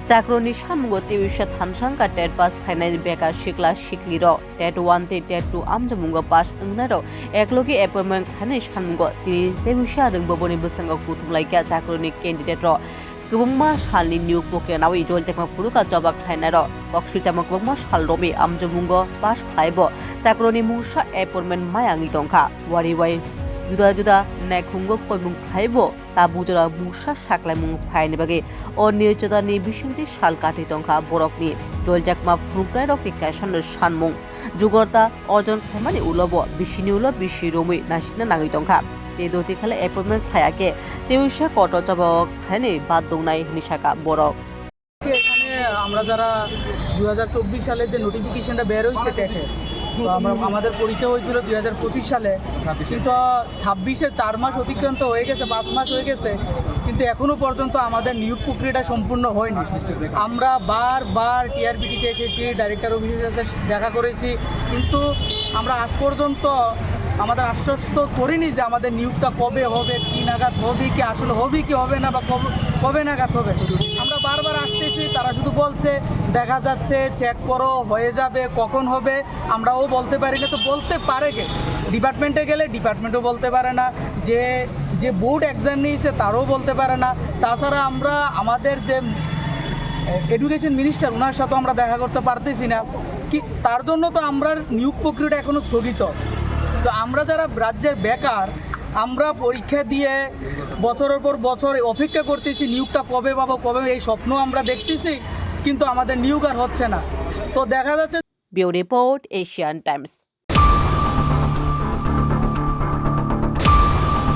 চাকরনি সামুঙ্গ তেউসা থানসাংকা TET pass final বেকার শিকলা শিকলির TET 1 তে TET 2 আমজमुंग पास अंगनार एकलगे appointment खाने सानमुंग तिनि तेउसा रोंबोबोनि बोसंग कुथुमलाइका चाकरनि कैंडिडेट गोबांमा सालनि नियोग प्रक्रिया नावै जलजाकमा फुरुका जबाब खायनार बक्सुचामा गोबांमा साल रबि আমজमुंग पास खायबो चाकरनि मुंसा एपॉइंटमेंट मायांगि दंखा वारि वाइ जुदा जुदा नायखुंगो कोइमुं खायबो ताबुजरा मुंसा साख्लायमुं फायनि बागे अनियजदानि बिसंति साल काटि दंखा बरकनि जलजाकमा फुरुकनाय रकनि कैसन सानमुं जुगरता अजन खायमानि उलबो बिसिनि उल बिसि रमै नासिना नाङै दंखा तेदोति खाले एपॉइंटमेंट खायाके तेउसा कट जबाब खायनि बाद दंनाय निशाका बरक এখানে আমরা যারা 2024 সালে যে নোটিফিকেশনটা বের হইছে টেটে তো আমাদের পরীক্ষা হয়েছিল 2025 সালে কিন্তু 26-এর 4 মাস অতিক্রান্ত হয়ে গেছে 5 মাস হয়ে গেছে কিন্তু এখনো পর্যন্ত আমাদের নিয়োগ প্রক্রিয়াটা সম্পূর্ণ হয়নি। আমরা বারবার টিআরপিটিতে এসেছি, ডাইরেক্টর অফিসের সাথে দেখা করেছি, কিন্তু আমরা আজ পর্যন্ত আমাদের আশ্বস্ত করিনি যে আমাদের নিয়োগটা কবে হবে, কি নাগাদ হবে, কি আসলে হবে কি হবে না, বা কবে নাগাদ হবে। আমরা বারবার আসতেছি, তারা শুধু বলছে দেখা যাচ্ছে, চেক করো, হয়ে যাবে, কখন হবে আমরাও বলতে পারি না। তো বলতে পারে কে? ডিপার্টমেন্টে গেলে ডিপার্টমেন্টও বলতে পারে না, যে বোর্ড এক্সাম নিয়েছে তারও বলতে পারে না। তাছাড়া আমরা আমাদের যে এডুকেশন মিনিস্টার ওনার সাথেও আমরা দেখা করতে পারতেছি না, কি তার জন্য তো আমরা নিয়োগ প্রক্রিয়াটা এখনও স্থগিত। তো আমরা যারা রাজ্যের বেকার, আমরা পরীক্ষা দিয়ে বছরের পর বছর অপেক্ষা করতেছি নিয়োগটা কবে পাবো, কবে, এই স্বপ্ন আমরা দেখতেছি, কিন্তু আমাদের নিয়োগ আর হচ্ছে না। তো দেখা যাচ্ছে। Bureau report, Asian Times.